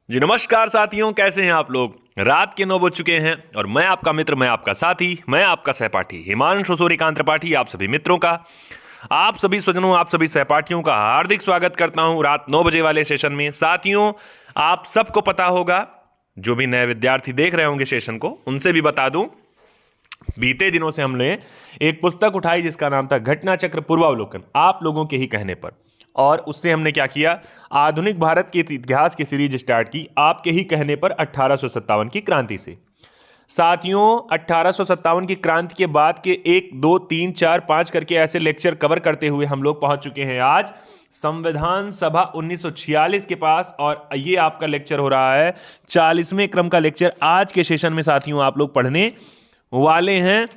जी नमस्कार साथियों, कैसे हैं आप लोग। रात के 9 बज चुके हैं और मैं आपका मित्र, मैं आपका साथी, मैं आपका सहपाठी हिमांशु सूर्यकांत त्रिपाठी आप सभी मित्रों का, आप सभी स्वजनों, आप सभी सहपाठियों का हार्दिक स्वागत करता हूं रात 9 बजे वाले सेशन में। साथियों, आप सबको पता होगा, जो भी नए विद्यार्थी देख रहे होंगे सेशन को, उनसे भी बता दूं, बीते दिनों से हमने एक पुस्तक उठाई जिसका नाम था घटना चक्र पूर्वावलोकन, आप लोगों के ही कहने पर। और उससे हमने क्या किया, आधुनिक भारत के इतिहास की सीरीज स्टार्ट की आपके ही कहने पर 1857 की क्रांति से। साथियों, 1857 की क्रांति के बाद के 1 2 3 4 5 करके ऐसे लेक्चर कवर करते हुए हम लोग पहुंच चुके हैं आज संविधान सभा 1946 के पास। और ये आपका लेक्चर हो रहा है 40वें क्रम का लेक्चर। आज के सेशन में साथियों आप लोग पढ़ने वाले हैं।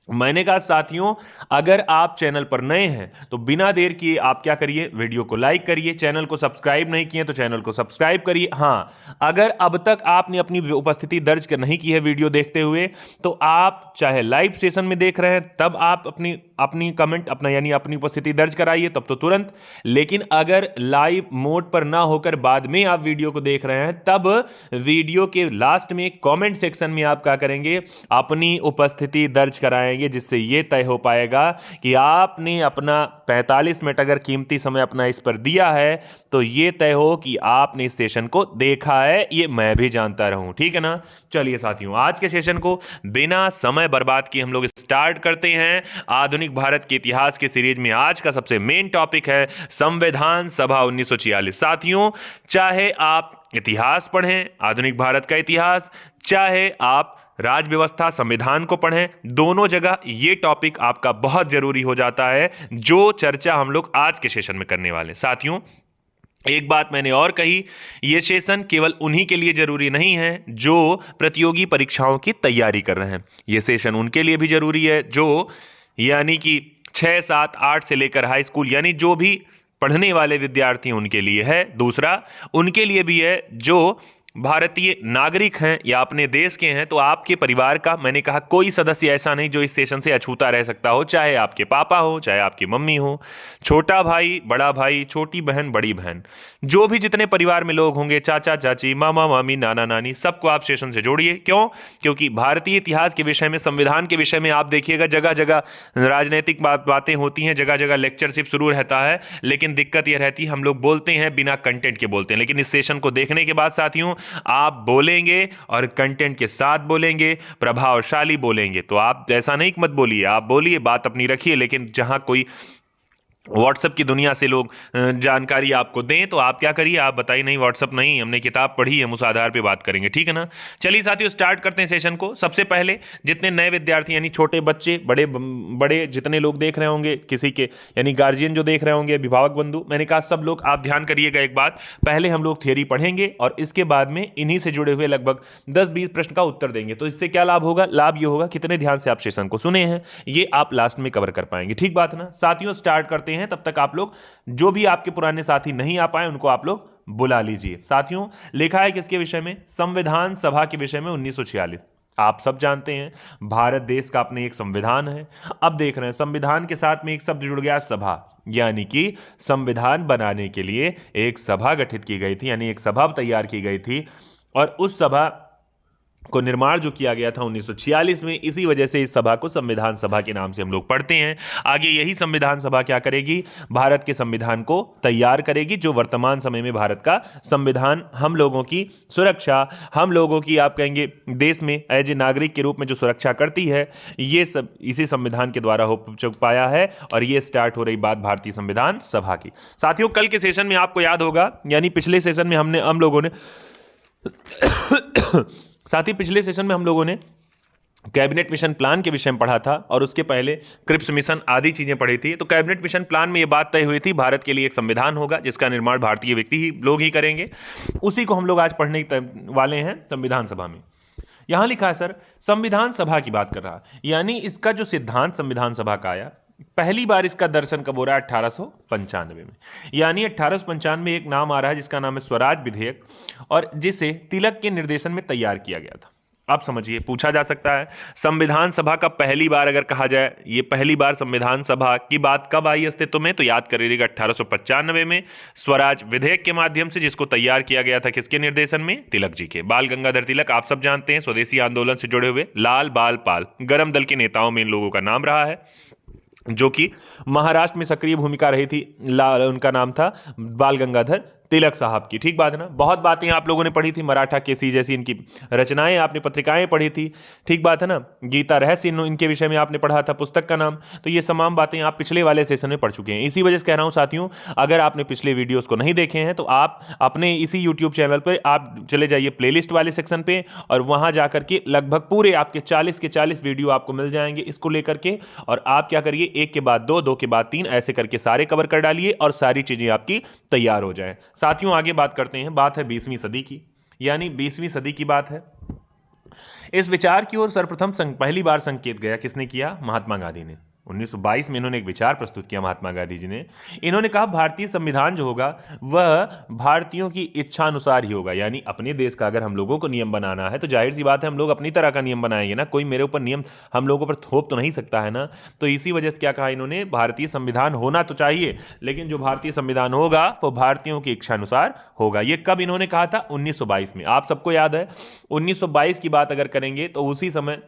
मैंने कहा साथियों, अगर आप चैनल पर नए हैं तो बिना देर किए आप क्या करिए, वीडियो को लाइक करिए। चैनल को सब्सक्राइब नहीं किए तो चैनल को सब्सक्राइब करिए। हां, अगर अब तक आपने अपनी उपस्थिति दर्ज कर नहीं की है वीडियो देखते हुए, तो आप चाहे लाइव सेशन में देख रहे हैं तब आप अपनी अपनी कमेंट अपना यानी अपनी उपस्थिति दर्ज कराइए, तब तो तुरंत। लेकिन अगर लाइव मोड पर ना होकर बाद में आप वीडियो को देख रहे हैं, तब वीडियो के लास्ट में कमेंट सेक्शन में आप क्या करेंगे, अपनी उपस्थिति दर्ज कराएंगे, जिससे यह तय हो पाएगा कि आपने अपना 45 मिनट अगर कीमती समय अपना इस पर दिया है, तो यह तय हो कि आपने इस सेशन को देखा है। ये मैं भी जानता रहूं, ठीक है ना। चलिए साथियों, आज के सेशन को बिना समय बर्बाद किए हम लोग स्टार्ट करते हैं। आधुनिक भारत के इतिहास के सीरीज में आज का सबसे मेन टॉपिक है संविधान सभा 1946। साथियों, चाहे आप इतिहास पढ़ें, आधुनिक भारत का इतिहास, चाहे आप राज व्यवस्था संविधान को पढ़ें, दोनों जगह ये टॉपिक आपका बहुत जरूरी हो जाता है, जो चर्चा हम लोग आज के सेशन में करने वाले हैं। साथियों, एक बात मैंने और कही, यह सेशन केवल उन्हीं के लिए जरूरी नहीं है जो प्रतियोगी परीक्षाओं की तैयारी कर रहे हैं। यह सेशन उनके लिए भी जरूरी है जो यानी कि 6 7 8 से लेकर हाई स्कूल यानी जो भी पढ़ने वाले विद्यार्थी उनके लिए है। दूसरा, उनके लिए भी है जो भारतीय नागरिक हैं या अपने देश के हैं। तो आपके परिवार का, मैंने कहा, कोई सदस्य ऐसा नहीं जो इस सेशन से अछूता रह सकता हो, चाहे आपके पापा हो, चाहे आपकी मम्मी हो, छोटा भाई, बड़ा भाई, छोटी बहन, बड़ी बहन, जो भी जितने परिवार में लोग होंगे, चाचा चाची, मामा मामी, नाना नानी, सबको आप सेशन से जोड़िए। क्यों? क्योंकि भारतीय इतिहास के विषय में, संविधान के विषय में आप देखिएगा जगह जगह राजनीतिक बातें होती हैं, जगह जगह लेक्चरशिप शुरू रहता है, लेकिन दिक्कत यह रहती है हम लोग बोलते हैं बिना कंटेंट के बोलते हैं। लेकिन इस सेशन को देखने के बाद साथियों, आप बोलेंगे और कंटेंट के साथ बोलेंगे, प्रभावशाली बोलेंगे। तो आप ऐसा नहीं मत बोलिए, आप बोलिए, बात अपनी रखिए, लेकिन जहां कोई व्हाट्सएप की दुनिया से लोग जानकारी आपको दें तो आप क्या करिए, आप बताइए नहीं व्हाट्सएप नहीं, हमने किताब पढ़ी है, हम उस आधार पे बात करेंगे, ठीक है ना। चलिए साथियों, स्टार्ट करते हैं सेशन को। सबसे पहले जितने नए विद्यार्थी यानी छोटे बच्चे, बड़े बड़े जितने लोग देख रहे होंगे, किसी के यानी गार्जियन जो देख रहे होंगे, अभिभावक बंधु, मैंने कहा सब लोग आप ध्यान करिएगा। एक बात, पहले हम लोग थियरी पढ़ेंगे और इसके बाद में इन्हीं से जुड़े हुए लगभग 10-20 प्रश्न का उत्तर देंगे। तो इससे क्या लाभ होगा? लाभ ये होगा कितने ध्यान से आप सेशन को सुने हैं, ये आप लास्ट में कवर कर पाएंगे, ठीक बात ना। साथियों, स्टार्ट करते हैं। तब तक आप लोग जो भी आपके पुराने साथी नहीं आ पाए उनको आप लोग बुला लीजिए। साथियों, लिखा है किसके विषय में? संविधान सभा के विषय में 1946। आप सब जानते हैं भारत देश का अपने एक संविधान है। अब देख रहे हैं संविधान के साथ में एक शब्द जुड़ गया, सभा, यानी कि संविधान बनाने के लिए एक सभा गठित की गई थी, यानी एक सभा तैयार की गई थी। और उस सभा को निर्माण जो किया गया था 1946 में, इसी वजह से इस सभा को संविधान सभा के नाम से हम लोग पढ़ते हैं। आगे यही संविधान सभा क्या करेगी? भारत के संविधान को तैयार करेगी, जो वर्तमान समय में भारत का संविधान हम लोगों की सुरक्षा, हम लोगों की आप कहेंगे देश में एज ए नागरिक के रूप में जो सुरक्षा करती है, ये सब इसी संविधान के द्वारा हो पाया है। और ये स्टार्ट हो रही बात भारतीय संविधान सभा की। साथियों, कल के सेशन में आपको याद होगा, यानी पिछले सेशन में हम लोगों ने साथ ही पिछले सेशन में हम लोगों ने कैबिनेट मिशन प्लान के विषय में पढ़ा था और उसके पहले क्रिप्स मिशन आदि चीजें पढ़ी थी। तो कैबिनेट मिशन प्लान में यह बात तय हुई थी, भारत के लिए एक संविधान होगा जिसका निर्माण भारतीय व्यक्ति ही लोग ही करेंगे। उसी को हम लोग आज पढ़ने वाले हैं संविधान सभा में। यहां लिखा है सर, संविधान सभा की बात कर रहा, यानी इसका जो सिद्धांत संविधान सभा का आया, पहली बार इसका दर्शन कब हो रहा है? 1895 में। यानी 1895 में एक नाम आ रहा है जिसका नाम है स्वराज विधेयक, और जिसे तिलक के निर्देशन में तैयार किया गया था। अब समझिए, पूछा जा सकता है संविधान सभा का पहली बार अगर कहा जाए, ये पहली बार संविधान सभा की बात कब आई अस्तित्व में, तो याद करिएगा 1895 में स्वराज विधेयक के माध्यम से, जिसको तैयार किया गया था किसके निर्देशन में, तिलक जी के। बाल गंगाधर तिलक आप सब जानते हैं, स्वदेशी आंदोलन से जुड़े हुए लाल बाल पाल गरम दल के नेताओं में इन लोगों का नाम रहा है, जो कि महाराष्ट्र में सक्रिय भूमिका रही थी। उनका नाम था बाल गंगाधर तिलक साहब की। ठीक बात है ना। बहुत बातें आप लोगों ने पढ़ी थी, मराठा केसी जैसी इनकी रचनाएं आपने पत्रिकाएं पढ़ी थी। ठीक बात है ना। गीता रहस्य इनके विषय में आपने पढ़ा था, पुस्तक का नाम। तो ये तमाम बातें आप पिछले वाले सेशन में पढ़ चुके हैं। इसी वजह से कह रहा हूं साथियों, अगर आपने पिछले वीडियोस को नहीं देखे हैं तो आप अपने इसी यूट्यूब चैनल पर आप चले जाइए प्लेलिस्ट वाले सेक्शन पे, और वहां जाकर के लगभग पूरे आपके 40 के 40 वीडियो आपको मिल जाएंगे इसको लेकर के। और आप क्या करिए, एक के बाद दो, दो के बाद तीन, ऐसे करके सारे कवर कर डालिए और सारी चीजें आपकी तैयार हो जाए। साथियों आगे बात करते हैं। बात है 20वीं सदी की, यानी 20वीं सदी की बात है। इस विचार की ओर सर्वप्रथम पहली बार संकेत गया किसने किया, महात्मा गांधी ने। 1922 में इन्होंने एक विचार प्रस्तुत किया महात्मा गांधी जी ने। इन्होंने कहा भारतीय संविधान जो होगा वह भारतीयों की इच्छा अनुसार ही होगा, यानी अपने देश का अगर हम लोगों को नियम बनाना है तो जाहिर सी बात है हम लोग अपनी तरह का नियम बनाएंगे ना, कोई मेरे ऊपर नियम हम लोगों पर थोप तो नहीं सकता है ना। तो इसी वजह से क्या कहा इन्होंने, भारतीय संविधान होना तो चाहिए, लेकिन जो भारतीय संविधान होगा वो भारतीयों की इच्छा अनुसार होगा। ये कब इन्होंने कहा था, 1922 में। आप सबको याद है 1922 की बात अगर करेंगे तो उसी समय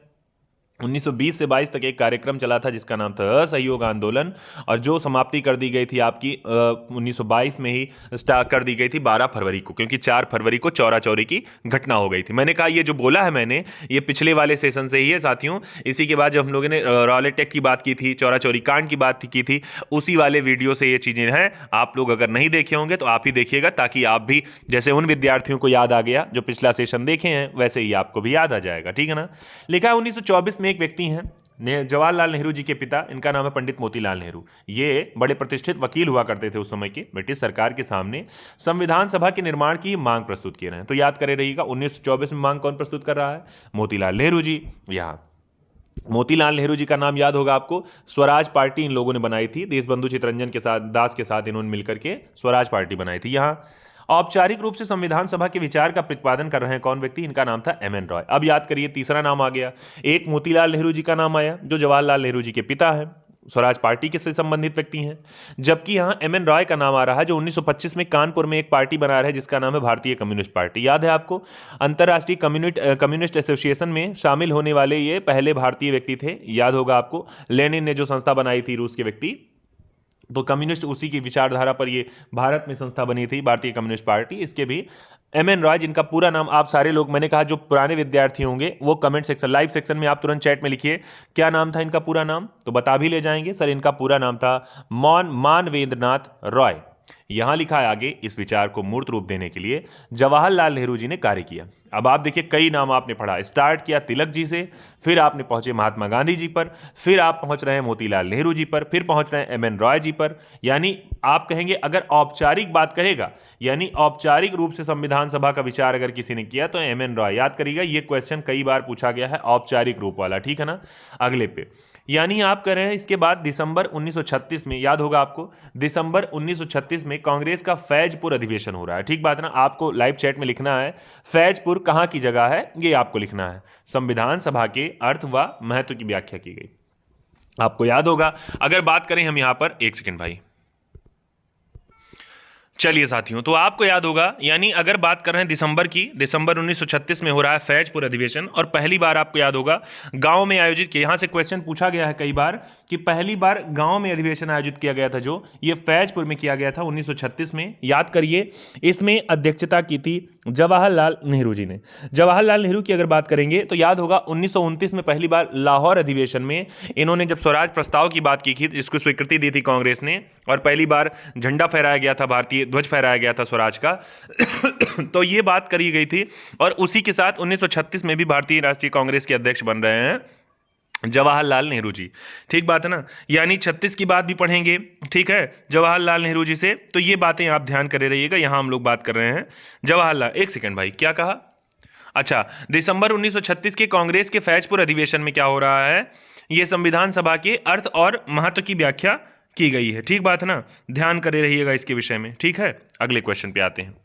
1920 से 22 तक एक कार्यक्रम चला था जिसका नाम था असहयोग आंदोलन, और जो समाप्ति कर दी गई थी आपकी 1922 में ही स्टार्ट कर दी गई थी 12 फरवरी को, क्योंकि 4 फरवरी को चौरा चौरी की घटना हो गई थी। मैंने कहा ये जो बोला है मैंने, ये पिछले वाले सेशन से ही है साथियों। इसी के बाद जब हम लोगों ने रॉलेटेक की बात की थी, चौरा चौरी कांड की बात की थी, उसी वाले वीडियो से ये चीज़ें हैं। आप लोग अगर नहीं देखे होंगे तो आप ही देखिएगा, ताकि आप भी जैसे उन विद्यार्थियों को याद आ गया जो पिछला सेशन देखे हैं, वैसे ही आपको भी याद आ जाएगा। ठीक है ना। लिखा है 1924 में एक व्यक्ति हैं जवाहरलाल नेहरू जी के पिता, इनका नाम है पंडित मोतीलाल नेहरू। ये बड़े प्रतिष्ठित वकील हुआ करते थे उस समय के, ब्रिटिश सरकार के सामने संविधान सभा के निर्माण की मांग प्रस्तुत किए रहे हैं। तो याद करे रहिएगा 1924 में मांग कौन प्रस्तुत कर रहा है, मोतीलाल नेहरू जी। यहाँ मोतीलाल नेहरू जी का नाम याद होगा आपको, स्वराज पार्टी इन लोगों ने बनाई थी, देशबंधु चित्तरंजन के साथ दास के साथ इन्होंने मिलकर के स्वराज पार्टी बनाई थी। यहाँ औपचारिक रूप से संविधान सभा के विचार का प्रतिपादन कर रहे हैं कौन व्यक्ति, इनका नाम था एम एन रॉय। अब याद करिए तीसरा नाम आ गया, एक मोतीलाल नेहरू जी का नाम आया जो जवाहरलाल नेहरू जी के पिता हैं, स्वराज पार्टी के से संबंधित व्यक्ति हैं। जबकि यहाँ एम एन रॉय का नाम आ रहा है जो 1925 में कानपुर में एक पार्टी बना रहे हैं जिसका नाम है भारतीय कम्युनिस्ट पार्टी। याद है आपको, अंतर्राष्ट्रीय कम्युनिस्ट एसोसिएशन में शामिल होने वाले ये पहले भारतीय व्यक्ति थे। याद होगा आपको, लेनिन ने जो संस्था बनाई थी रूस के व्यक्ति, तो कम्युनिस्ट उसी की विचारधारा पर ये भारत में संस्था बनी थी भारतीय कम्युनिस्ट पार्टी। इसके भी एम एन रॉय, जिनका पूरा नाम आप सारे लोग, मैंने कहा जो पुराने विद्यार्थी होंगे वो कमेंट सेक्शन लाइव सेक्शन में आप तुरंत चैट में लिखिए क्या नाम था इनका पूरा नाम, तो बता भी ले जाएंगे। सर इनका पूरा नाम था मानवेंद्रनाथ रॉय। यहां लिखा है आगे, इस विचार को मूर्त रूप देने के लिए जवाहरलाल नेहरू जी ने कार्य किया। अब आप देखिए कई नाम आपने पढ़ा, स्टार्ट किया तिलक जी से, फिर आपने पहुंचे महात्मा गांधी जी पर, फिर आप पहुंच रहे हैं मोतीलाल नेहरू जी पर, फिर पहुंच रहे हैं एम एन रॉय जी पर। यानी आप कहेंगे अगर औपचारिक बात करेगा, यानी औपचारिक रूप से संविधान सभा का विचार अगर किसी ने किया तो एम एन रॉय। याद करिएगा ये क्वेश्चन कई बार पूछा गया है औपचारिक रूप वाला। ठीक है ना। अगले पे यानी आप कह रहे हैं इसके बाद दिसंबर 1936 में, याद होगा आपको, दिसंबर 1936 में कांग्रेस का फैजपुर अधिवेशन हो रहा है। ठीक बात है ना। आपको लाइव चैट में लिखना है फैजपुर कहां की जगह है, ये आपको लिखना है। संविधान सभा के अर्थ व महत्व की व्याख्या की गई, आपको याद होगा। अगर बात करें हम यहां पर, एक सेकंड भाई, चलिए साथियों, तो आपको याद होगा, यानी अगर बात कर रहे हैं दिसंबर की, दिसंबर 1936 में हो रहा है फैजपुर अधिवेशन, और पहली बार आपको याद होगा गांव में आयोजित किया। यहां से क्वेश्चन पूछा गया है कई बार कि पहली बार गांव में अधिवेशन आयोजित किया गया था जो ये फैजपुर में किया गया था 1936 में। याद करिए इसमें अध्यक्षता की थी जवाहरलाल नेहरू जी ने। जवाहरलाल नेहरू की अगर बात करेंगे तो याद होगा 1929 में पहली बार लाहौर अधिवेशन में इन्होंने जब स्वराज प्रस्ताव की बात की थी, जिसको स्वीकृति दी थी कांग्रेस ने, और पहली बार झंडा फहराया गया था, भारतीय ध्वज फहराया गया था स्वराज का तो ये बात करी गई थी। और उसी के साथ 1936 में भी भारतीय राष्ट्रीय कांग्रेस के अध्यक्ष बन रहे हैं जवाहरलाल नेहरू जी। ठीक बात है ना। यानी 36 की बात भी पढ़ेंगे, ठीक है, जवाहरलाल नेहरू जी से। तो ये बातें आप ध्यान करे रहिएगा। यहां हम लोग बात कर रहे हैं जवाहरलाल, एक सेकंड भाई, क्या कहा, अच्छा, दिसंबर 1936 के कांग्रेस के फैजपुर अधिवेशन में क्या हो रहा है, ये संविधान सभा के अर्थ और महत्व की व्याख्या की गई है। ठीक बात है ना। ध्यान करे रहिएगा इसके विषय में। ठीक है। अगले क्वेश्चन पे आते हैं।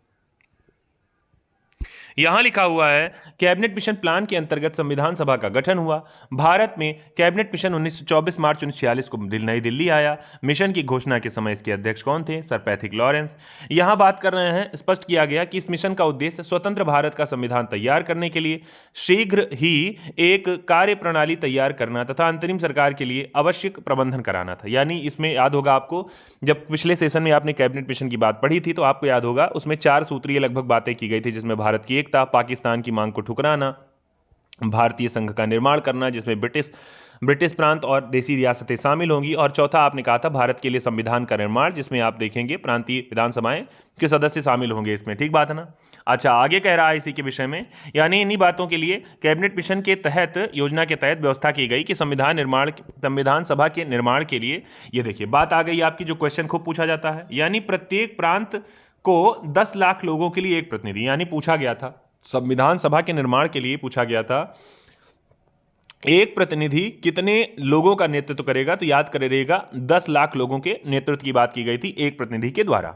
यहां लिखा हुआ है कैबिनेट मिशन प्लान के अंतर्गत संविधान सभा का गठन हुआ। भारत में कैबिनेट मिशन 24 मार्च 1946 को नई दिल्ली आया। मिशन की घोषणा के समय इसके अध्यक्ष कौन थे? Sir Pethick Lawrence. यहां बात कर रहे हैं, स्पष्ट किया गया कि इस मिशन का उद्देश्य स्वतंत्र भारत का संविधान तैयार करने के लिए शीघ्र ही एक कार्य प्रणाली तैयार करना तथा अंतरिम सरकार के लिए आवश्यक प्रबंधन कराना था। यानी इसमें याद होगा आपको, जब पिछले सेशन में आपने कैबिनेट मिशन की बात पढ़ी थी तो आपको याद होगा उसमें 4 सूत्रीय लगभग बातें की गई थी, जिसमें भारत की एकता, पाकिस्तान की मांग को ठुकराना, भारतीय संघ का निर्माण करना जिसमें ब्रिटिश प्रांत और देसी रियासतें शामिल होंगी, और चौथा आपने कहा था भारत के लिए संविधान का निर्माण, जिसमें आप देखेंगे प्रांतीय विधानसभाएं के सदस्य शामिल होंगे इसमें। ठीक बात है ना? अच्छा, आगे कह रहा है इसी के विषय में, यानी इन्हीं बातों के लिए कैबिनेट मिशन के तहत, योजना के तहत व्यवस्था की गई कि संविधान सभा के निर्माण के लिए, ये देखिए बात आ गई आपकी जो क्वेश्चन खूब पूछा जाता है, यानी प्रत्येक प्रांत को 10 लाख लोगों के लिए एक प्रतिनिधि, यानी पूछा गया था संविधान सभा के निर्माण के लिए, पूछा गया था एक प्रतिनिधि कितने लोगों का नेतृत्व करेगा, तो याद करे रहेगा 10 लाख लोगों के नेतृत्व की बात की गई थी एक प्रतिनिधि के द्वारा।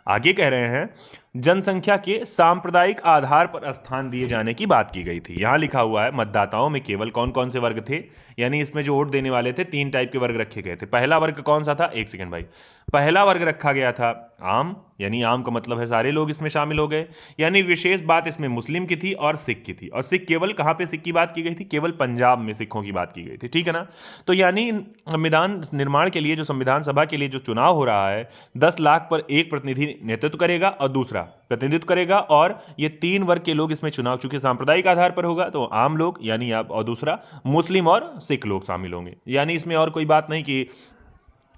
आगे कह रहे हैं जनसंख्या के सांप्रदायिक आधार पर स्थान दिए जाने की बात की गई थी। यहां लिखा हुआ है मतदाताओं में केवल कौन कौन से वर्ग थे, यानी इसमें जो वोट देने वाले थे 3 टाइप के वर्ग रखे गए थे। पहला वर्ग कौन सा था? एक सेकंड भाई, पहला वर्ग रखा गया था आम, यानी आम का मतलब है सारे लोग इसमें शामिल हो गए, यानी विशेष बात इसमें मुस्लिम की थी और सिख की थी। और सिख केवल कहां पे सिख की बात की गई थी? केवल पंजाब में सिखों की बात की गई थी। ठीक है ना? तो यानी संविधान निर्माण के लिए, जो संविधान सभा के लिए जो चुनाव हो रहा है, 10 लाख पर एक प्रतिनिधि नेतृत्व करेगा और दूसरा प्रतिनिधित्व करेगा, और ये 3 वर्ग के लोग इसमें चुनाव, चूंकि सांप्रदायिक आधार पर होगा तो आम लोग यानी आप, और दूसरा मुस्लिम और सिख लोग शामिल होंगे। यानी इसमें और कोई बात नहीं कि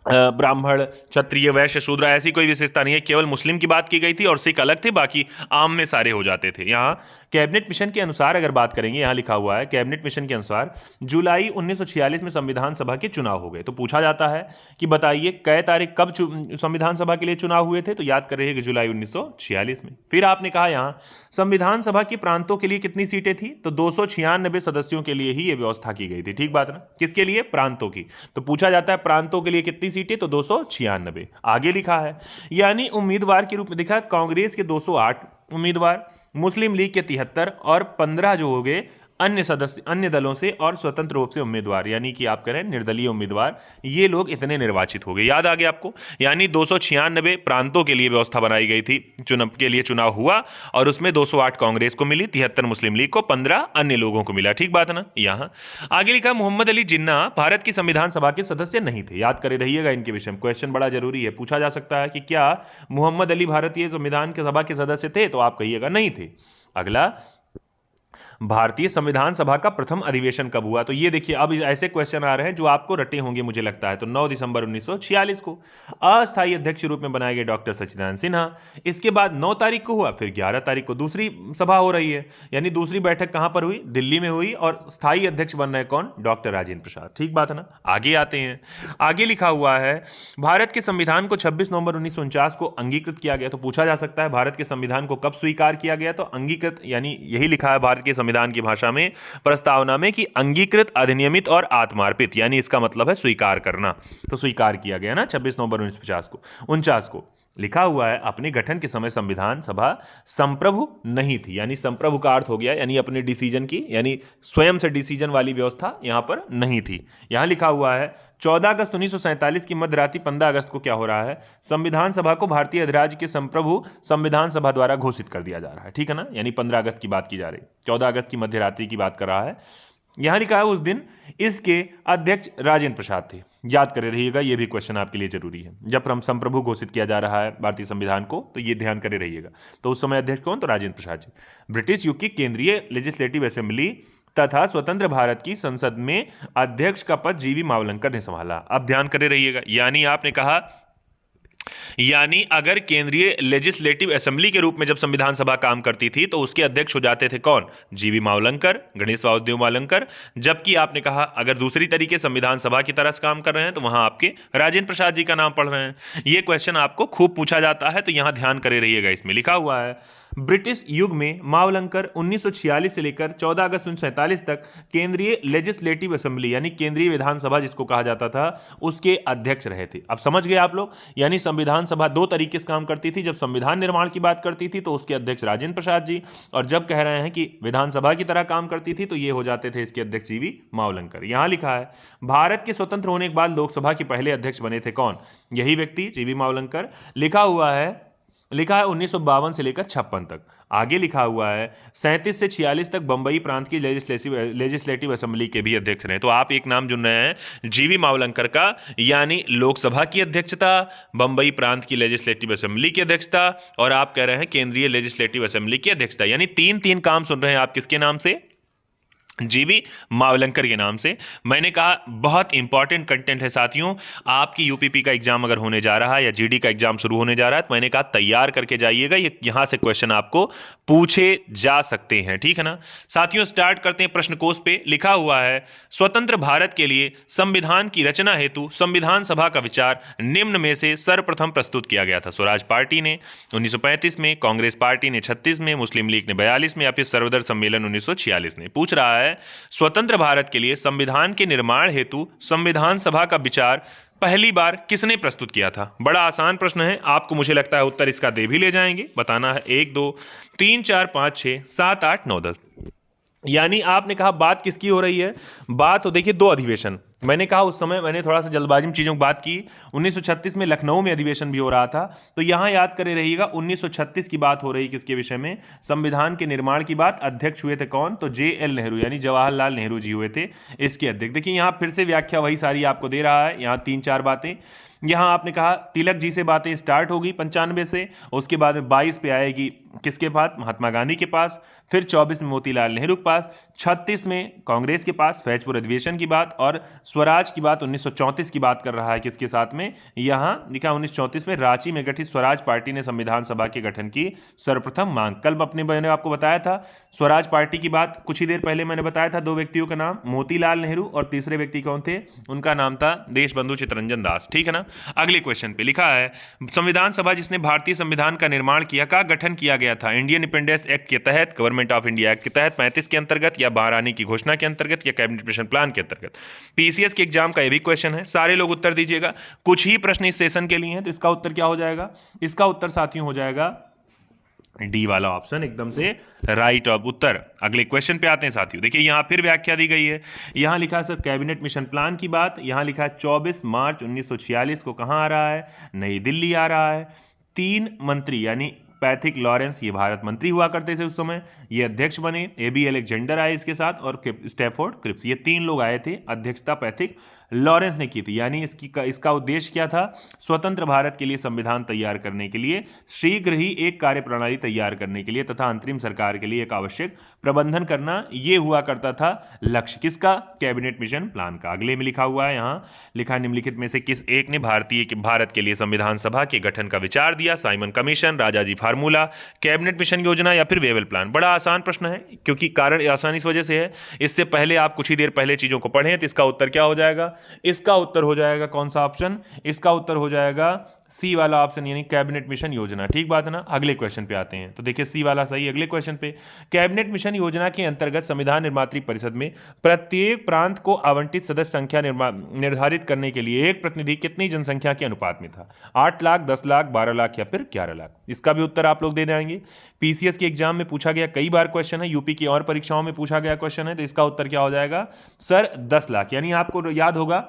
ब्राह्मण, क्षत्रिय, वैश्य, शूद्र, ऐसी कोई विशेषता नहीं है, केवल मुस्लिम की बात की गई थी और सिख अलग थे, बाकी आम में सारे हो जाते थे। यहाँ कैबिनेट मिशन के अनुसार अगर बात करेंगे, यहाँ लिखा हुआ है कैबिनेट मिशन के अनुसार जुलाई 1946 में संविधान सभा के चुनाव हो गए। तो पूछा जाता है कि बताइए कै तारीख कब संविधान सभा के लिए चुनाव हुए थे, तो याद कर रहिए कि जुलाई 1946 में। फिर आपने कहा यहाँ संविधान सभा की प्रांतों के लिए कितनी सीटें थी, तो 296 सदस्यों के लिए ही यह व्यवस्था की गई थी। ठीक बात ना? किसके लिए? प्रांतों की। तो पूछा जाता है प्रांतों के लिए कितनी सीटें, तो 296। आगे लिखा है यानी उम्मीदवार के रूप में दिखा कांग्रेस के 208 उम्मीदवार, मुस्लिम लीग के 73 और 15 जो हो गए अन्य सदस्य, अन्य दलों से और स्वतंत्र रूप से उम्मीदवार, यानी कि आप करें निर्दलीय उम्मीदवार, ये लोग इतने निर्वाचित हो गए। याद आ गया आपको? यानी 296 प्रांतों के लिए व्यवस्था बनाई गई थी, चुनाव के लिए चुनाव हुआ, और उसमें 208 कांग्रेस को मिली, 73 मुस्लिम लीग को, 15 अन्य लोगों को मिला। ठीक बात है ना? यहाँ आगे लिखा मोहम्मद अली जिन्ना भारत की संविधान सभा के सदस्य नहीं थे। याद करे रहिएगा इनके विषय में, क्वेश्चन बड़ा जरूरी है, पूछा जा सकता है कि क्या मोहम्मद अली भारतीय संविधान के सभा के सदस्य थे, तो आप कहिएगा नहीं थे। अगला, भारतीय संविधान सभा का प्रथम अधिवेशन कब हुआ, तो ये देखिए अब ऐसे क्वेश्चन आ रहे हैं जो आपको रटे होंगे मुझे लगता है। तो 9 दिसंबर 1946 को अस्थायी अध्यक्ष रूप में बनाए गए डॉक्टर सच्चिदानंद सिन्हा। इसके बाद 9 तारीख को हुआ, फिर 11 तारीख को दूसरी सभा हो रही है, यानी दूसरी बैठक कहां पर हुई? दिल्ली में हुई, और स्थायी अध्यक्ष बन रहे कौन? डॉक्टर राजेंद्र प्रसाद। ठीक बात है ना? आगे आते हैं, आगे लिखा हुआ है भारत के संविधान को 26 नवंबर 1949 को अंगीकृत किया गया। तो पूछा जा सकता है भारत के संविधान को कब स्वीकार किया गया, तो अंगीकृत, यानी यही लिखा है भारत के संविधान की भाषा में, प्रस्तावना में, कि अंगीकृत, अधिनियमित और आत्मार्पित, यानी इसका मतलब है स्वीकार करना। तो स्वीकार किया गया ना 26 नवंबर 1949 को लिखा हुआ है। अपने गठन के समय संविधान सभा संप्रभु नहीं थी, यानी संप्रभु का अर्थ हो गया यानी अपने डिसीजन की, यानी स्वयं से डिसीजन वाली व्यवस्था यहां पर नहीं थी। यहां लिखा हुआ है 14 अगस्त 1947 की मध्यरात्रि 15 अगस्त को क्या हो रहा है? संविधान सभा को भारतीय अधिराज्य के संप्रभु संविधान सभा द्वारा घोषित कर दिया जा रहा है। ठीक है ना? यानी 15 अगस्त की बात की जा रही, 14 अगस्त की मध्यरात्रि की बात कर रहा है। यहां लिखा है उस दिन इसके अध्यक्ष राजेंद्र प्रसाद थे। याद करे रहिएगा, यह भी क्वेश्चन आपके लिए जरूरी है। जब हम संप्रभु घोषित किया जा रहा है भारतीय संविधान को, तो ये ध्यान करे रहिएगा। तो उस समय अध्यक्ष कौन? तो राजेंद्र प्रसाद जी। ब्रिटिश युग की केंद्रीय लेजिस्लेटिव असेंबली तथा स्वतंत्र भारत की संसद में अध्यक्ष का पद जीवी मावलंकर ने संभाला। अब ध्यान करे रहिएगा, यानी आपने कहा, यानी अगर केंद्रीय लेजिस्लेटिव असेंबली के रूप में जब संविधान सभा काम करती थी तो उसके अध्यक्ष हो जाते थे कौन? जीवी मावलंकर, गणेश वासुदेव मावलंकर। जबकि आपने कहा अगर दूसरी तरीके संविधान सभा की तरह से काम कर रहे हैं तो वहां आपके राजेंद्र प्रसाद जी का नाम पढ़ रहे हैं। यह क्वेश्चन आपको खूब पूछा जाता है, तो यहां ध्यान करे रहिएगा। इसमें लिखा हुआ है ब्रिटिश युग में मावलंकर 1946 से लेकर 14 अगस्त 1947 तक केंद्रीय लेजिस्लेटिव असेंबली यानी केंद्रीय विधानसभा जिसको कहा जाता था उसके अध्यक्ष रहे थे। अब समझ गए आप लोग, यानी संविधान सभा दो तरीके से काम करती थी। जब संविधान निर्माण की बात करती थी तो उसके अध्यक्ष राजेंद्र प्रसाद जी, और जब कह रहे हैं कि विधानसभा की तरह काम करती थी तो ये हो जाते थे इसके अध्यक्ष जीवी मावलंकर। यहां लिखा है भारत के स्वतंत्र होने के बाद लोकसभा के पहले अध्यक्ष बने थे कौन? यही व्यक्ति जीवी मावलंकर। लिखा है 1952 से लेकर 56 तक। आगे लिखा हुआ है 37 से 46 तक बंबई प्रांत की लेजिस्लेटिव असेंबली के भी अध्यक्ष रहे। तो आप एक नाम चुन रहे हैं जीवी मावलंकर का, यानी लोकसभा की अध्यक्षता, बंबई प्रांत की लेजिस्लेटिव असेंबली की अध्यक्षता, और आप कह रहे हैं केंद्रीय लेजिस्लेटिव असेंबली की अध्यक्षता, यानी तीन तीन काम सुन रहे हैं आप किसके नाम से? जीवी मावलंकर के नाम से। मैंने कहा बहुत इंपॉर्टेंट कंटेंट है साथियों, आपकी यूपीपी का एग्जाम अगर होने जा रहा है या जीडी का एग्जाम शुरू होने जा रहा है तो मैंने कहा तैयार करके जाइएगा, ये यहां से क्वेश्चन आपको पूछे जा सकते हैं, ठीक है ना साथियों। स्टार्ट करते हैं प्रश्न कोश पे। लिखा हुआ है स्वतंत्र भारत के लिए संविधान की रचना हेतु संविधान सभा का विचार निम्न में से सर्वप्रथम प्रस्तुत किया गया था। स्वराज पार्टी ने 1935 में, कांग्रेस पार्टी ने 36 में, मुस्लिम लीग ने 42 में, या फिर सर्वदल सम्मेलन 1946 ने। पूछ रहा है स्वतंत्र भारत के लिए संविधान के निर्माण हेतु संविधान सभा का विचार पहली बार किसने प्रस्तुत किया था? बड़ा आसान प्रश्न है, आपको मुझे लगता है उत्तर इसका दे भी ले जाएंगे। बताना है 1 2 3 4 5 6 7 8 9 10। यानी आपने कहा बात किसकी हो रही है? बात तो देखिए दो अधिवेशन। मैंने कहा उस समय मैंने थोड़ा सा जल्दबाजी में चीज़ों की बात की। 1936 में लखनऊ में अधिवेशन भी हो रहा था, तो यहाँ याद करे रहिएगा 1936 की बात हो रही किसके विषय में? संविधान के निर्माण की बात। अध्यक्ष हुए थे कौन? तो JL नेहरू यानी जवाहरलाल नेहरू जी हुए थे इसके अध्यक्ष। देखिए यहाँ फिर से व्याख्या वही सारी आपको दे रहा है, यहाँ 3-4 बातें। यहाँ आपने कहा तिलक जी से बातें स्टार्ट होगी 95 से, उसके बाद में 22 पे आएगी किसके पास? महात्मा गांधी के पास, फिर 24 में मोतीलाल नेहरू के पास, 36 में कांग्रेस के पास फैजपुर अधिवेशन की बात, और स्वराज की बात 1934 की बात कर रहा है किसके साथ में? यहाँ लिखा 1934 में रांची में गठित स्वराज पार्टी ने संविधान सभा के गठन की सर्वप्रथम मांग। कल अपने मैंने आपको बताया था स्वराज पार्टी की बात, कुछ ही देर पहले मैंने बताया था दो व्यक्तियों का नाम, मोतीलाल नेहरू और तीसरे व्यक्ति कौन थे? उनका नाम था देशबंधु चित्तरंजन दास, ठीक है ना। अगले क्वेश्चन पे लिखा है संविधान सभा जिसने भारतीय संविधान का निर्माण किया का गठन किया गया था? इंडियन इंडिपेंडेंस एक्ट के तहत, गवर्नमेंट ऑफ इंडिया एक्ट के तहत 35 के अंतर्गत, या महारानी की घोषणा के अंतर्गत, या कैबिनेट मिशन प्लान के अंतर्गत? पीसीएस के एग्जाम का यह भी क्वेश्चन है, सारे लोग उत्तर दीजिएगा। कुछ ही प्रश्न इस सेशन के लिए हैं, तो इसका उत्तर क्या हो जाएगा? इसका उत्तर साथियों हो जाएगा डी वाला ऑप्शन, एकदम से राइट ऑफ उत्तर। अगले क्वेश्चन पे आते हैं साथियों। देखिए यहां फिर व्याख्या दी गई है। यहां लिखा है सर कैबिनेट मिशन प्लान की बात, यहां लिखा है 24 मार्च 1946 को कहां आ रहा है? नई दिल्ली आ रहा है। 3 मंत्री यानी पैथिक लॉरेंस, ये भारत मंत्री हुआ करते थे उस समय, ये अध्यक्ष बने। AB अलेक्जेंडर आए इसके साथ, और स्टैफोर्ड क्रिप्स, ये 3 लोग आए थे। अध्यक्षता पैथिक लॉरेंस ने की थी। यानी इसका उद्देश्य क्या था? स्वतंत्र भारत के लिए संविधान तैयार करने के लिए, शीघ्र ही एक कार्यप्रणाली तैयार करने के लिए, तथा अंतरिम सरकार के लिए एक आवश्यक प्रबंधन करना, ये हुआ करता था लक्ष्य किसका? कैबिनेट मिशन प्लान का। अगले में लिखा हुआ है, यहाँ लिखा निम्नलिखित में से किस एक ने भारत के लिए संविधान सभा के गठन का विचार दिया? Simon commission, Rajaji formula, cabinet mission योजना, या फिर वेबल प्लान? बड़ा आसान प्रश्न है, क्योंकि कारण आसानी इस वजह से है, इससे पहले आप कुछ ही देर पहले चीजों को पढ़ें, तो इसका उत्तर क्या हो जाएगा? इसका उत्तर हो जाएगा कौन सा ऑप्शन? इसका उत्तर हो जाएगा सी वाला ऑप्शन, यानी कैबिनेट मिशन योजना। ठीक बात है ना। अगले क्वेश्चन पे आते हैं, तो देखिए सी वाला सही। अगले क्वेश्चन पे, कैबिनेट मिशन योजना के अंतर्गत संविधान निर्मात्री परिषद में प्रत्येक प्रांत को आवंटित सदस्य संख्या निर्धारित करने के लिए एक प्रतिनिधि कितनी जनसंख्या के अनुपात में था? 8 लाख, 10 लाख, 12 लाख, या फिर 11 लाख? इसका भी उत्तर आप लोग दे देंगे। पीसीएस के एग्जाम में पूछा गया, कई बार क्वेश्चन है, यूपी की और परीक्षाओं में पूछा गया क्वेश्चन है, तो इसका उत्तर क्या हो जाएगा? सर 10 लाख। यानी आपको याद होगा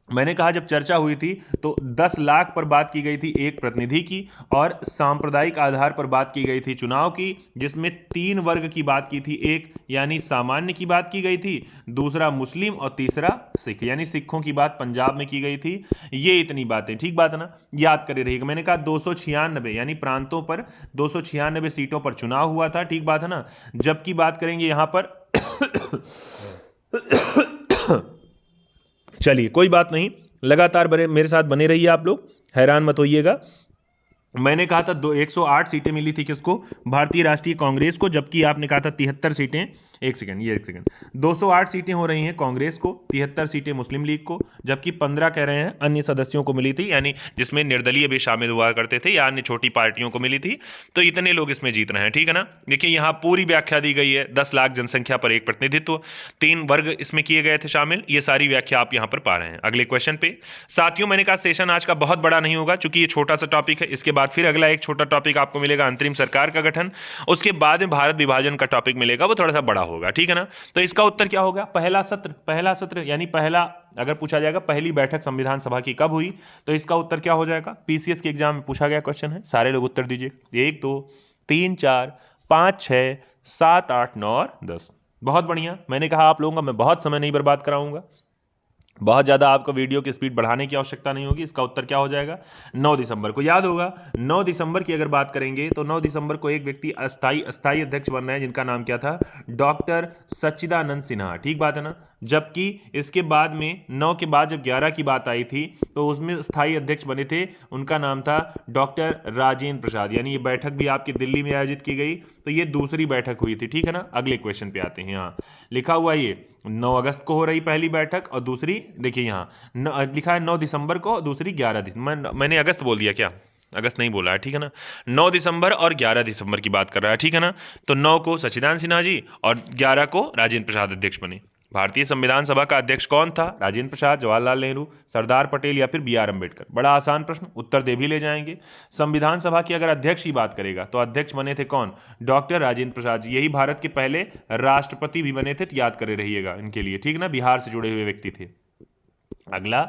मैंने कहा जब चर्चा हुई थी तो 10 लाख पर बात की गई थी एक प्रतिनिधि की, और सांप्रदायिक आधार पर बात की गई थी चुनाव की, जिसमें 3 वर्ग की बात की थी। एक यानी सामान्य की बात की गई थी, दूसरा मुस्लिम, और तीसरा सिख, यानी सिखों की बात पंजाब में की गई थी। ये इतनी बातें, ठीक बात है ना, याद करे रहिएगा। मैंने कहा 296 यानी प्रांतों पर 296 सीटों पर चुनाव हुआ था, ठीक बात है ना। जबकि बात करेंगे यहां पर चलिए कोई बात नहीं, लगातार मेरे साथ बने रहिए आप लोग, हैरान मत होइएगा। मैंने कहा था 108 सीटें मिली थी किसको, भारतीय राष्ट्रीय कांग्रेस को, जबकि आपने कहा था 73 सीटें, एक सेकंड 208 सीटें हो रही हैं कांग्रेस को, 73 सीटें मुस्लिम लीग को, जबकि 15 कह रहे हैं अन्य सदस्यों को मिली थी, यानी जिसमें निर्दलीय भी शामिल हुआ करते थे या अन्य छोटी पार्टियों को मिली थी। तो इतने लोग इसमें जीत रहे हैं, ठीक है ना। देखिए यहाँ पूरी व्याख्या दी गई है, 10 लाख जनसंख्या पर एक प्रतिनिधित्व, 3 वर्ग इसमें किए गए थे शामिल, ये सारी व्याख्या आप यहाँ पर पा रहे हैं। अगले क्वेश्चन पे साथियों, मैंने कहा सेशन आज का बहुत बड़ा नहीं होगा क्योंकि ये छोटा सा टॉपिक है, इसके बाद फिर अगला एक छोटा टॉपिक आपको मिलेगा अंतरिम सरकार का गठन, उसके बाद में भारत विभाजन का टॉपिक मिलेगा, वो थोड़ा सा बड़ा होगा, ठीक है ना। तो इसका उत्तर क्या होगा, पहला सत्र यानी पहला, अगर पूछा जाएगा पहली बैठक संविधान सभा की कब हुई, तो इसका उत्तर क्या हो जाएगा, पीसीएस के एग्जाम में पूछा गया क्वेश्चन है, सारे लोग उत्तर दीजिए। 1 2 3 4 5 6 7 8 9 और 10। बहुत बढ़िया, मैंने कहा आप लोगों का मैं बहुत समय नहीं बर्बाद कराऊंगा, बहुत ज़्यादा आपको वीडियो की स्पीड बढ़ाने की आवश्यकता नहीं होगी। इसका उत्तर क्या हो जाएगा, 9 दिसंबर को। याद होगा 9 दिसंबर की अगर बात करेंगे तो 9 दिसंबर को एक व्यक्ति अस्थाई अध्यक्ष बन रहे हैं जिनका नाम क्या था, डॉक्टर सच्चिदानंद सिन्हा, ठीक बात है ना। जबकि इसके बाद में 9 के बाद जब 11 की बात आई थी तो उसमें स्थायी अध्यक्ष बने थे, उनका नाम था डॉक्टर राजेंद्र प्रसाद, यानी ये बैठक भी आपकी दिल्ली में आयोजित की गई, तो ये दूसरी बैठक हुई थी, ठीक है ना। अगले क्वेश्चन पे आते हैं, यहाँ लिखा हुआ ये 9 अगस्त को हो रही पहली बैठक और दूसरी, देखिए यहाँ लिखा है 9 दिसंबर को, दूसरी 11 दिसंबर, मैंने अगस्त बोल दिया क्या, अगस्त नहीं बोला है, ठीक है ना। 9 दिसंबर और 11 दिसंबर की बात कर रहा है, ठीक है ना। तो 9 को सच्चिदानंद सिन्हा जी और 11 को राजेंद्र प्रसाद अध्यक्ष बने। भारतीय संविधान सभा का अध्यक्ष कौन था, राजेंद्र प्रसाद, जवाहरलाल नेहरू, सरदार पटेल या फिर बी आर अम्बेडकर। बड़ा आसान प्रश्न, उत्तर दे भी ले जाएंगे। संविधान सभा की अगर अध्यक्ष की बात करेगा तो अध्यक्ष बने थे कौन, डॉक्टर राजेंद्र प्रसाद जी, यही भारत के पहले राष्ट्रपति भी बने थे, तो याद करे रहिएगा इनके लिए, ठीक ना, बिहार से जुड़े हुए व्यक्ति थे। अगला,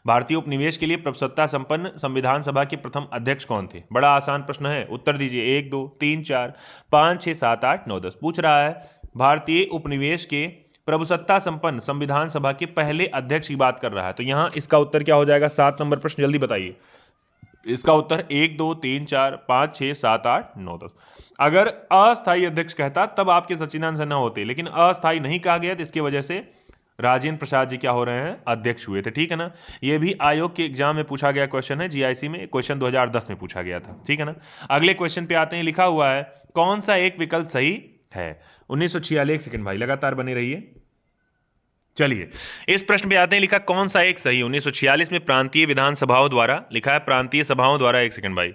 भारतीय उपनिवेश के लिए प्रभुसत्ता संपन्न संविधान सभा के प्रथम अध्यक्ष कौन थे। बड़ा आसान प्रश्न है, उत्तर दीजिए। 1 2 3 4 5 6 7 8 9 10 पूछ रहा है, भारतीय उपनिवेश के प्रभुसत्ता संपन्न संविधान सभा के पहले अध्यक्ष की बात कर रहा है, तो यहां इसका उत्तर क्या हो जाएगा, 7 नंबर प्रश्न, जल्दी बताइए। इसका उत्तर 1 2 3 4 5 6 7 8 9 10। अगर अस्थायी अध्यक्ष कहता तब आपके सच्चिदानंद सिन्हा होते, लेकिन अस्थायी नहीं कहा गया तो इसकी वजह से राजेंद्र प्रसाद जी क्या हो रहे हैं, अध्यक्ष हुए थे, ठीक है ना। ये भी आयोग के एग्जाम में पूछा गया क्वेश्चन है, जीआईसी में क्वेश्चन 2010 में पूछा गया था, ठीक है ना। अगले क्वेश्चन पे आते हैं, लिखा हुआ है कौन सा एक विकल्प सही है। 1946, एक सेकंड भाई लगातार बने रहिए। चलिए इस प्रश्न पे आते हैं, लिखा कौन सा एक सही। 1946 में प्रांतीय विधानसभाओं द्वारा, लिखा है प्रांतीय सभाओं द्वारा, एक सेकंड भाई,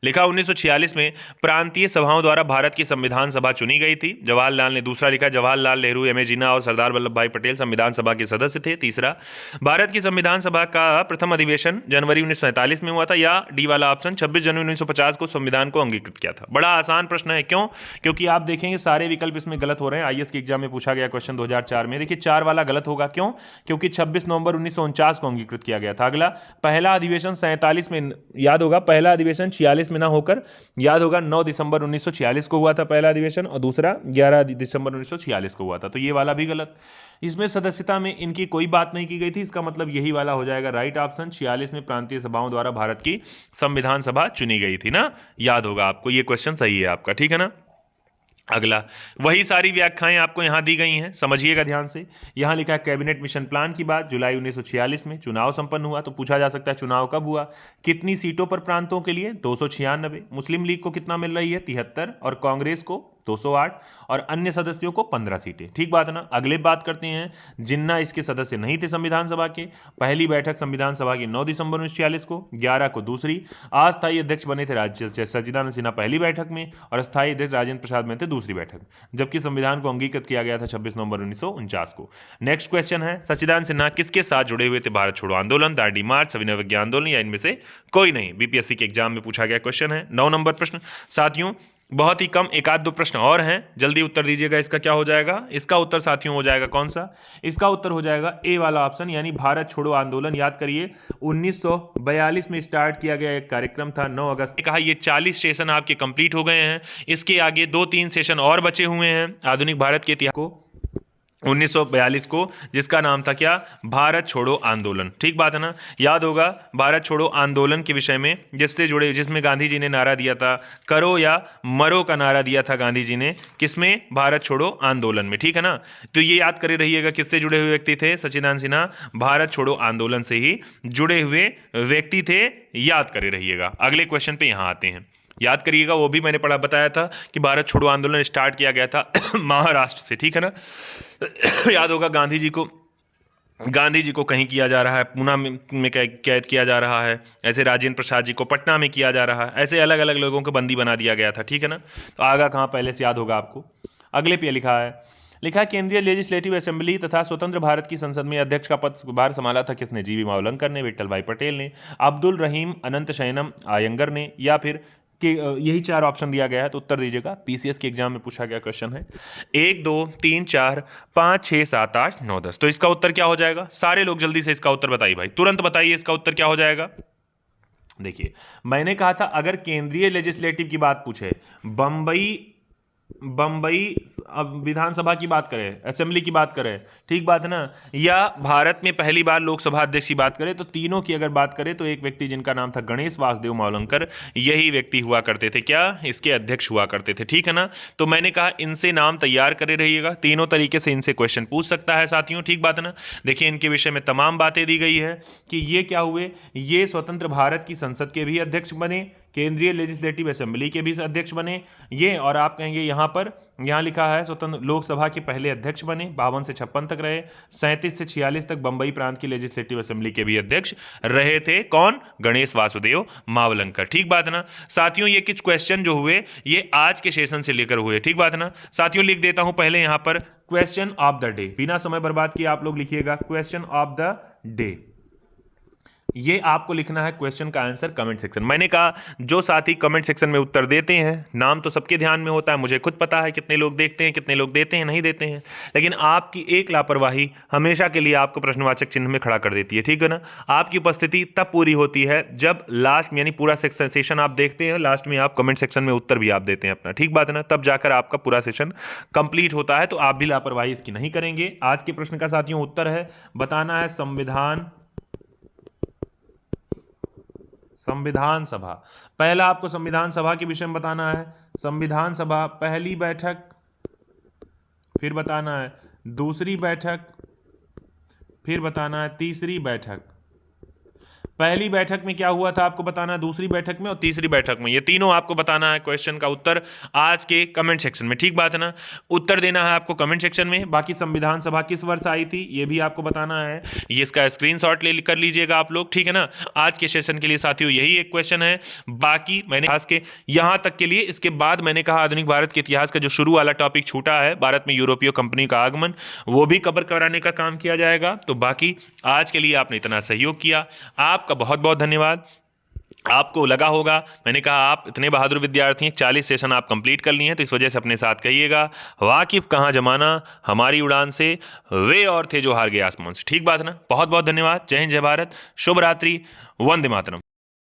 लिखा 1946 में प्रांतीय सभाओं द्वारा भारत की संविधान सभा चुनी गई थी। जवाहरलाल ने, दूसरा लिखा जवाहरलाल नेहरू, एम ए जिन्ना और सरदार वल्लभ भाई पटेल संविधान सभा के सदस्य थे। तीसरा, भारत की संविधान सभा का प्रथम अधिवेशन जनवरी 1947 में हुआ था, या डी वाला ऑप्शन 26 जनवरी 1950 को संविधान को अंगीकृत किया था। बड़ा आसान प्रश्न है, क्यों, क्योंकि आप देखेंगे सारे विकल्प इसमें गलत हो रहे हैं। आईएएस के एग्जाम में पूछा गया क्वेश्चन 2004 में, देखिए 4 वाला गलत होगा, क्यों, क्योंकि 26 नवंबर 1949 को अंगीकृत किया गया था। अगला, पहला अधिवेशन 47 में, याद होगा पहला अधिवेशन 46 में ना होकर, याद होगा 9 दिसंबर 1946 को हुआ था पहला अधिवेशन, और दूसरा 11 दिसंबर 1946 को हुआ था, तो ये वाला भी गलत। इसमें सदस्यता में इनकी कोई बात नहीं की गई थी, इसका मतलब यही वाला हो जाएगा राइट ऑप्शन। 46 में प्रांतीय सभाओं द्वारा भारत की संविधान सभा चुनी गई थी ना, याद होगा आपको, ये क्वेश्चन सही है आपका, ठीक है ना। अगला, वही सारी व्याख्याएं आपको यहां दी गई हैं, समझिएगा ध्यान से। यहां लिखा है कैबिनेट मिशन प्लान की बात, जुलाई 1946 में चुनाव संपन्न हुआ, तो पूछा जा सकता है चुनाव कब हुआ, कितनी सीटों पर प्रांतों के लिए 296, मुस्लिम लीग को कितना मिल रही है 73, और कांग्रेस को 208, और अन्य सदस्यों को 15 सीटें, ठीक बात है ना। अगले बात करते हैं, जिन्ना इसके सदस्य नहीं थे संविधान सभा के। पहली बैठक संविधान सभा की 9 दिसंबर 1946 को, 11 को दूसरी। अस्थायी अध्यक्ष बने थे सच्चिदानंद सिन्हा पहली बैठक में, और अस्थायी अध्यक्ष राजेंद्र प्रसाद में थे दूसरी बैठक, जबकि संविधान को अंगीकृत किया गया था 26 नवंबर 1949 को। नेक्स्ट क्वेश्चन है, सच्चिदानंद सिन्हा किसके साथ जुड़े हुए थे, भारत छोड़ो आंदोलन, दांडी मार्च, सविनय अवज्ञा आंदोलन, या इनमें से कोई नहीं। बीपीएससी के एग्जाम में पूछा गया क्वेश्चन है। 9 नंबर प्रश्न साथियों, बहुत ही कम, एक आध दो प्रश्न और हैं, जल्दी उत्तर दीजिएगा। इसका क्या हो जाएगा, इसका उत्तर साथियों हो जाएगा कौन सा, इसका उत्तर हो जाएगा ए वाला ऑप्शन, यानी भारत छोड़ो आंदोलन। याद करिए 1942 में स्टार्ट किया गया एक कार्यक्रम था, 9 अगस्त। कहा ये 40 सेशन आपके कंप्लीट हो गए हैं, इसके आगे 2-3 सेशन और बचे हुए हैं आधुनिक भारत के इतिहास को 1942 को, जिसका नाम था क्या, भारत छोड़ो आंदोलन। ठीक बात है ना, याद होगा भारत छोड़ो आंदोलन के विषय में, जिसमें गांधी जी ने नारा दिया था करो या मरो का नारा दिया था गांधी जी ने, किसमें, भारत छोड़ो आंदोलन में। ठीक है ना, तो ये याद करे रहिएगा किससे जुड़े हुए व्यक्ति थे, सच्चिदानंद सिन्हा भारत छोड़ो आंदोलन से ही जुड़े हुए व्यक्ति थे, याद करे रहिएगा। अगले क्वेश्चन पे यहां आते हैं, याद करिएगा, वो भी मैंने बताया था कि भारत छोड़ो आंदोलन स्टार्ट किया गया था महाराष्ट्र से। ठीक है ना, याद होगा गांधी जी को कहीं किया जा रहा है, पूना में कैद किया जा रहा है, ऐसे राजेंद्र प्रसाद जी को पटना में किया जा रहा है, ऐसे अलग अलग लोगों को बंदी बना दिया गया था। ठीक है ना, तो आगा कहाँ पहले से याद होगा आपको। अगले पे लिखा है केंद्रीय लेजिस्लेटिव असेंबली तथा स्वतंत्र भारत की संसद में अध्यक्ष का पदभार संभाला था किसने, जीवी मावलंकर ने, विट्ठल भाई पटेल ने, अब्दुल रहीम अनंत शयनम आयंगर ने, या फिर कि यही 4 ऑप्शन दिया गया है, तो उत्तर दीजिएगा। पीसीएस के एग्जाम में पूछा गया क्वेश्चन है। 1 2 3 4 5 6 7 8 9 10, तो इसका उत्तर क्या हो जाएगा, सारे लोग जल्दी से इसका उत्तर बताइए भाई, तुरंत बताइए इसका उत्तर क्या हो जाएगा। देखिए मैंने कहा था अगर केंद्रीय लेजिस्लेटिव की बात पूछे, बंबई विधानसभा की बात करें, असेंबली की बात करें, ठीक बात है ना, या भारत में पहली बार लोकसभा अध्यक्ष की बात करें, तो तीनों की अगर बात करें तो एक व्यक्ति जिनका नाम था गणेश वासुदेव मावलंकर, यही व्यक्ति हुआ करते थे क्या, इसके अध्यक्ष हुआ करते थे। ठीक है ना, तो मैंने कहा इनसे नाम तैयार करे रहिएगा, तीनों तरीके से इनसे क्वेश्चन पूछ सकता है साथियों। ठीक बात है ना, देखिए इनके विषय में तमाम बातें दी गई है कि ये क्या हुए, ये स्वतंत्र भारत की संसद के भी अध्यक्ष बने, केंद्रीय लेजिस्लेटिव असेंबली के भी अध्यक्ष बने ये, और आप कहेंगे यहाँ लिखा है स्वतंत्र लोकसभा के पहले अध्यक्ष बने, 52 से 56 तक रहे, 37 से 46 तक बंबई प्रांत की लेजिस्लेटिव असेंबली के भी अध्यक्ष रहे थे, कौन, गणेश वासुदेव मावलंकर। ठीक बात है ना साथियों, ये कुछ क्वेश्चन जो हुए ये आज के सेशन से लेकर हुए। ठीक बात है ना साथियों, लिख देता हूं पहले यहां पर क्वेश्चन ऑफ द डे, बिना समय बर्बाद किए आप लोग लिखिएगा क्वेश्चन ऑफ द डे। ये आपको लिखना है क्वेश्चन का आंसर कमेंट सेक्शन। मैंने कहा जो साथी कमेंट सेक्शन में उत्तर देते हैं, नाम तो सबके ध्यान में होता है, मुझे खुद पता है कितने लोग देखते हैं, कितने लोग देते हैं, नहीं देते हैं, लेकिन आपकी एक लापरवाही हमेशा के लिए आपको प्रश्नवाचक चिन्ह में खड़ा कर देती है। ठीक है ना, आपकी उपस्थिति तब पूरी होती है जब लास्ट यानी पूरा सेशन आप देखते हैं, लास्ट में आप कमेंट सेक्शन में उत्तर भी आप देते हैं अपना। ठीक बात है ना, तब जाकर आपका पूरा सेशन कंप्लीट होता है, तो आप भी लापरवाही इसकी नहीं करेंगे। आज के प्रश्न का साथियों उत्तर है, बताना है संविधान सभा। पहला आपको संविधान सभा के विषय में बताना है, संविधान सभा पहली बैठक, फिर बताना है दूसरी बैठक, फिर बताना है तीसरी बैठक। पहली बैठक में क्या हुआ था आपको बताना है, दूसरी बैठक में और तीसरी बैठक में, ये तीनों आपको बताना है। क्वेश्चन का उत्तर आज के कमेंट सेक्शन में। ठीक बात है ना, उत्तर देना है आपको कमेंट सेक्शन में। बाकी संविधान सभा किस वर्ष आई थी ये भी आपको बताना है, ये इसका स्क्रीनशॉट ले कर लीजिएगा आप लोग। ठीक है ना, आज के सेशन के लिए साथियों यही एक क्वेश्चन है। बाकी मैंने इतिहास के यहां तक के लिए, इसके बाद मैंने कहा आधुनिक भारत के इतिहास का जो शुरू वाला टॉपिक छूटा है, भारत में यूरोपीय कंपनी का आगमन, वो भी कवर कराने का काम किया जाएगा। तो बाकी आज के लिए आपने इतना सहयोग किया, आपका बहुत बहुत धन्यवाद। आपको लगा होगा, मैंने कहा आप इतने बहादुर विद्यार्थी हैं, 40 सेशन आप कंप्लीट कर लिए हैं, तो इस वजह से अपने साथ कहिएगा, वाकिफ कहाँ जमाना हमारी उड़ान से, वे और थे जो हार गए आसमान से। ठीक बात है ना, बहुत बहुत धन्यवाद। जय हिंद, जय भारत, शुभ रात्रि, वंदे मातरम।